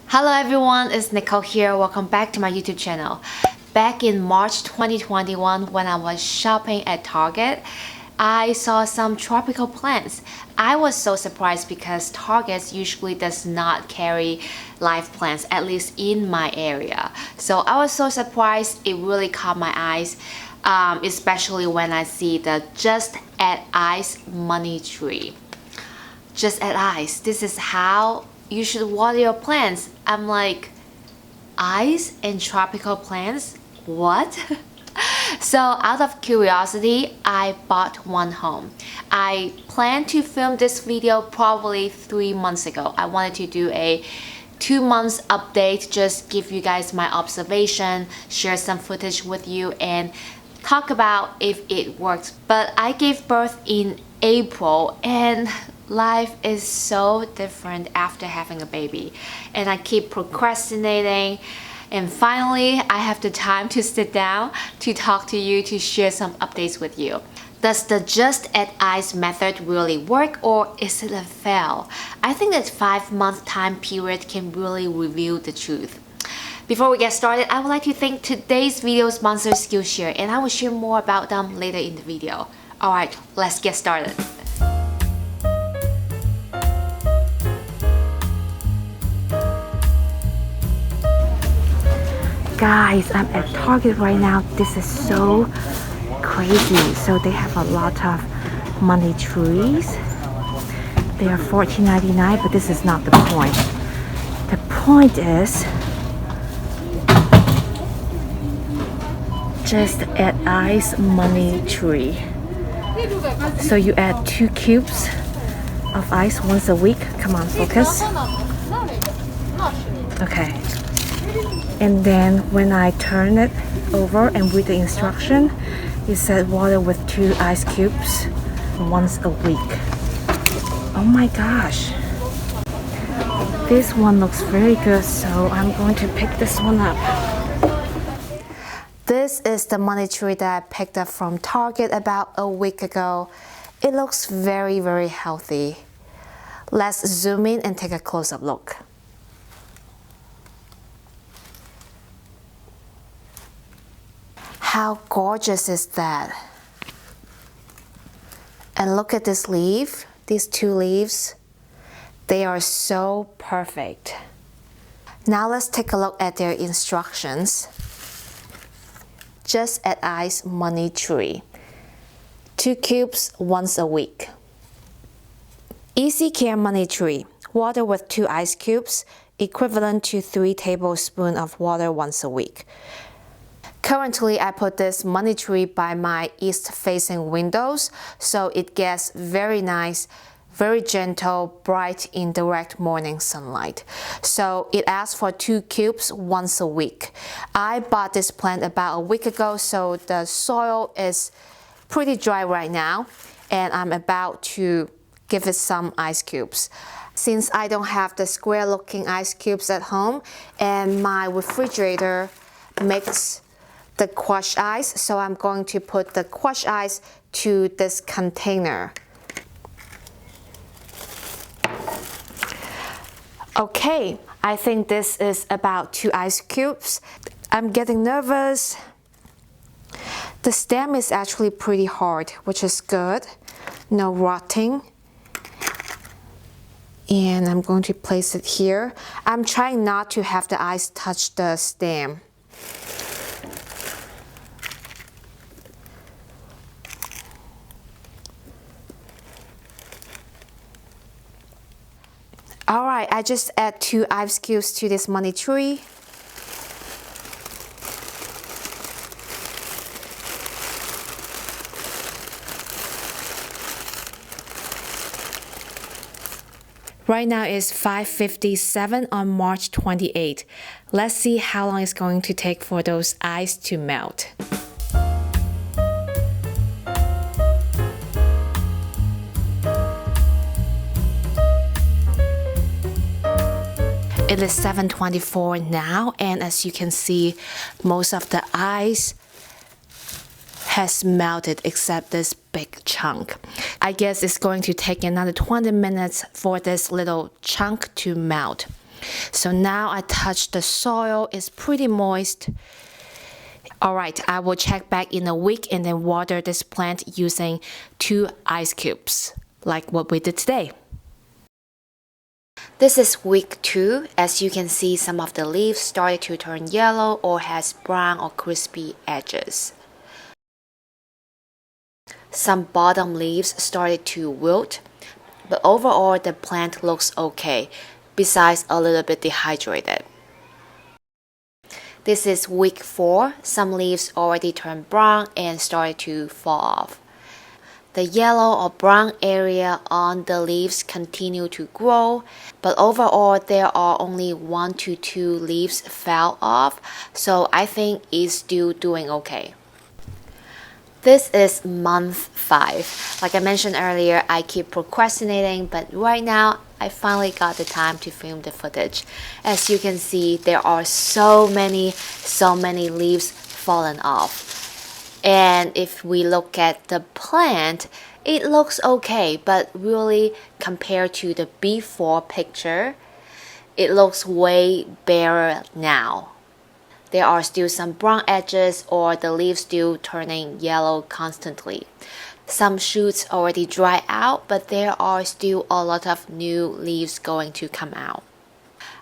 Hello everyone, it's Nicole here. Welcome back to my YouTube channel. Back in March 2021 when I was shopping at Target, I saw some tropical plants. I was so surprised because Target usually does not carry live plants, at least in my area. So I was so surprised. It really caught my eyes, especially when I see the Just Add Ice money tree. Just Add Ice. This is how you should water your plants. I'm like, ice and tropical plants? What? So out of curiosity, I bought one home. I planned to film this video probably 3 months ago. I wanted to do a 2 months update, just give you guys my observation, share some footage with you, and talk about if it works. But I gave birth in April and life is so different after having a baby, and I keep procrastinating, and finally I have the time to sit down to talk to you, to share some updates with you. Does the Just Add Ice method really work, or is it a fail? I think that 5-month time period can really reveal the truth. Before we get started, I would like to thank today's video sponsor, Skillshare, and I will share more about them later in the video. Alright, let's get started. Guys, I'm at Target right now. This is so crazy. So they have a lot of money trees. They are $14.99, but this is not the point. The point is Just Add Ice money tree. So you add 2 cubes of ice once a week. Come on, focus. Okay. And then when I turn it over and read the instruction, it said water with 2 ice cubes once a week. Oh my gosh. This one looks very good, so I'm going to pick this one up. This is the money tree that I picked up from Target about a week ago. It looks very, very healthy. Let's zoom in and take a close-up look. How gorgeous is that? And look at this leaf, these 2 leaves. They are so perfect. Now let's take a look at their instructions. Just Add Ice money tree. 2 cubes once a week. Easy care money tree. Water with 2 ice cubes, equivalent to 3 tablespoons of water once a week. Currently, I put this money tree by my east-facing windows, so it gets very nice, very gentle, bright, indirect morning sunlight. So it asks for 2 cubes once a week. I bought this plant about a week ago, so the soil is pretty dry right now, and I'm about to give it some ice cubes. Since I don't have the square-looking ice cubes at home, and my refrigerator makes the crushed ice, so I'm going to put the crushed ice to this container. Okay, I think this is about 2 ice cubes. I'm getting nervous. The stem is actually pretty hard, which is good. No rotting. And I'm going to place it here. I'm trying not to have the ice touch the stem. Alright, I just add 2 ice cubes to this money tree. Right now it's 5:57 on March 28. Let's see how long it's going to take for those ice to melt. It is 7:24 now, and as you can see, most of the ice has melted except this big chunk. I guess it's going to take another 20 minutes for this little chunk to melt. So now I touch the soil, it's pretty moist. Alright, I will check back in a week and then water this plant using 2 ice cubes, like what we did today. This is week 2. As you can see, some of the leaves started to turn yellow or has brown or crispy edges. Some bottom leaves started to wilt, but overall the plant looks okay, besides a little bit dehydrated. This is week 4. Some leaves already turned brown and started to fall off. The yellow or brown area on the leaves continue to grow, but overall there are only 1 to 2 leaves fell off, so I think it's still doing okay. This is month 5. Like I mentioned earlier, I keep procrastinating, but right now I finally got the time to film the footage. As you can see, there are so many leaves fallen off. And if we look at the plant, it looks okay, but really compared to the before picture, it looks way barer now. There are still some brown edges or the leaves still turning yellow constantly. Some shoots already dry out, but there are still a lot of new leaves going to come out.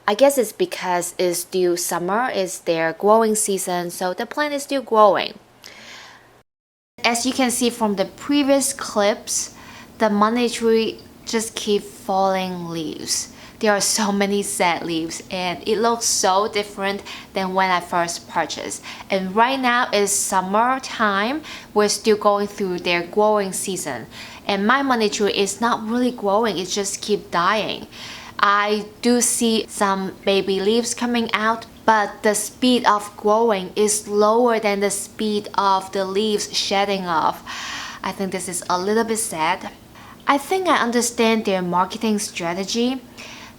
I guess it's because it's still summer, it's their growing season, so the plant is still growing. As you can see from the previous clips, the money tree just keeps falling leaves. There are so many sad leaves and it looks so different than when I first purchased. And right now is summer time. We're still going through their growing season. And my money tree is not really growing, it just keeps dying. I do see some baby leaves coming out, but the speed of growing is lower than the speed of the leaves shedding off. I think this is a little bit sad. I think I understand their marketing strategy.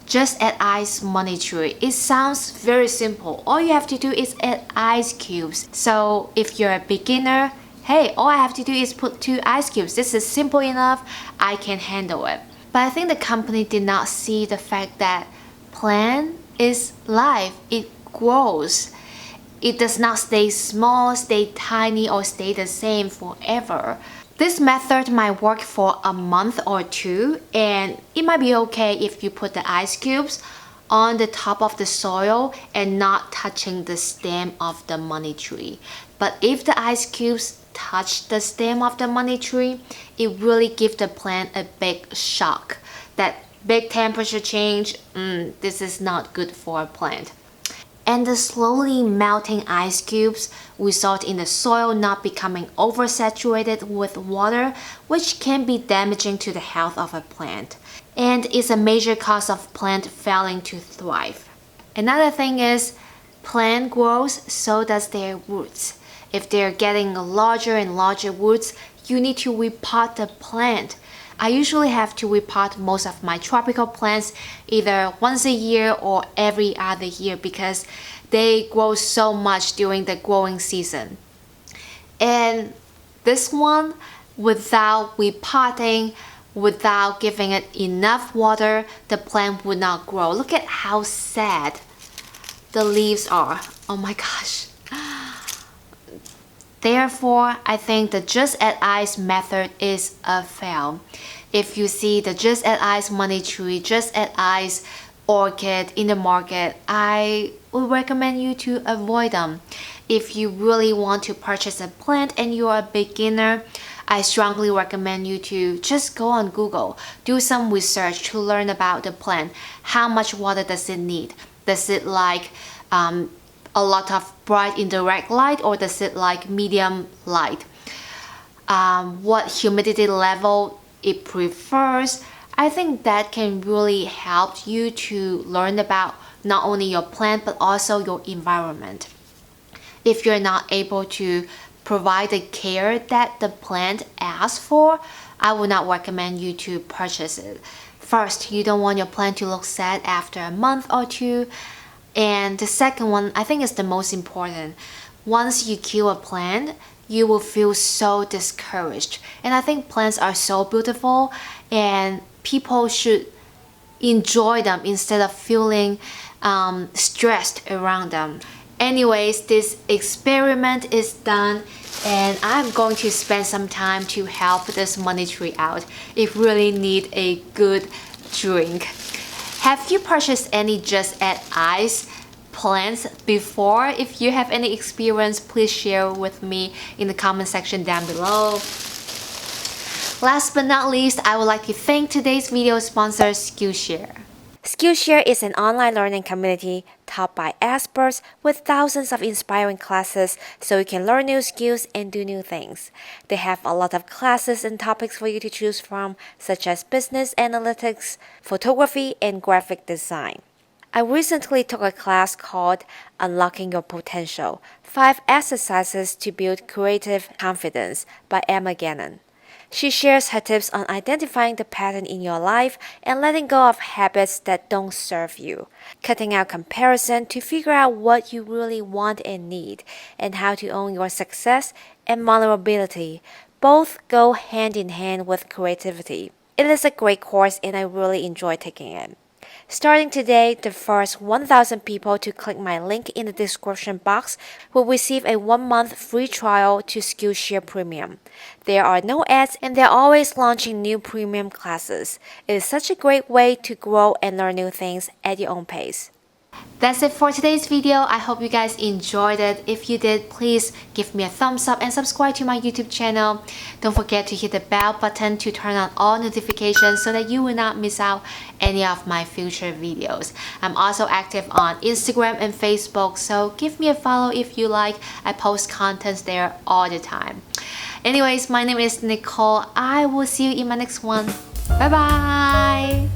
Just add ice money tree. It sounds very simple. All you have to do is add ice cubes. So if you're a beginner, hey, all I have to do is put 2 ice cubes. This is simple enough. I can handle it. But I think the company did not see the fact that plant is life. It grows. It does not stay small, stay tiny, or stay the same forever. This method might work for a month or 2, and it might be okay if you put the ice cubes on the top of the soil and not touching the stem of the money tree. But if the ice cubes touch the stem of the money tree, it really gives the plant a big shock. That big temperature change, this is not good for a plant. And the slowly melting ice cubes result in the soil not becoming oversaturated with water, which can be damaging to the health of a plant, and is a major cause of plant failing to thrive. Another thing is, plant grows, so does their roots. If they're getting larger and larger roots, you need to repot the plant. I usually have to repot most of my tropical plants either once a year or every other year because they grow so much during the growing season. And this one, without repotting, without giving it enough water, the plant would not grow. Look at how sad the leaves are. Oh my gosh. Therefore, I think the just add ice method is a fail. If you see the just add ice money tree, just add ice orchid in the market, I would recommend you to avoid them. If you really want to purchase a plant and you're a beginner, I strongly recommend you to just go on Google, do some research to learn about the plant. How much water does it need? Does it like a lot of bright indirect light, or does it like medium light? What humidity level it prefers? I think that can really help you to learn about not only your plant but also your environment. If you're not able to provide the care that the plant asks for, I would not recommend you to purchase it. First, you don't want your plant to look sad after a month or 2. And the second one, I think is the most important. Once you kill a plant, you will feel so discouraged. And I think plants are so beautiful and people should enjoy them instead of feeling stressed around them. Anyways, this experiment is done and I'm going to spend some time to help this money tree out. It really need a good drink. Have you purchased any Just Add Ice plants before? If you have any experience, please share with me in the comment section down below. Last but not least, I would like to thank today's video sponsor, Skillshare. Skillshare is an online learning community taught by experts with thousands of inspiring classes so you can learn new skills and do new things. They have a lot of classes and topics for you to choose from, such as business analytics, photography, and graphic design. I recently took a class called Unlocking Your Potential: 5 Exercises to Build Creative Confidence by Emma Gannon. She shares her tips on identifying the pattern in your life and letting go of habits that don't serve you, cutting out comparison to figure out what you really want and need, and how to own your success and vulnerability. Both go hand in hand with creativity. It is a great course and I really enjoy taking it. Starting today, the first 1,000 people to click my link in the description box will receive a 1-month free trial to Skillshare Premium. There are no ads and they're always launching new premium classes. It is such a great way to grow and learn new things at your own pace. That's it for today's video. I hope you guys enjoyed it. If you did, please give me a thumbs up and subscribe to my YouTube channel. Don't forget to hit the bell button to turn on all notifications so that you will not miss out any of my future videos. I'm also active on Instagram and Facebook, so give me a follow if you like. I post contents there all the time. Anyways, my name is Nicole. I will see you in my next one. Bye bye!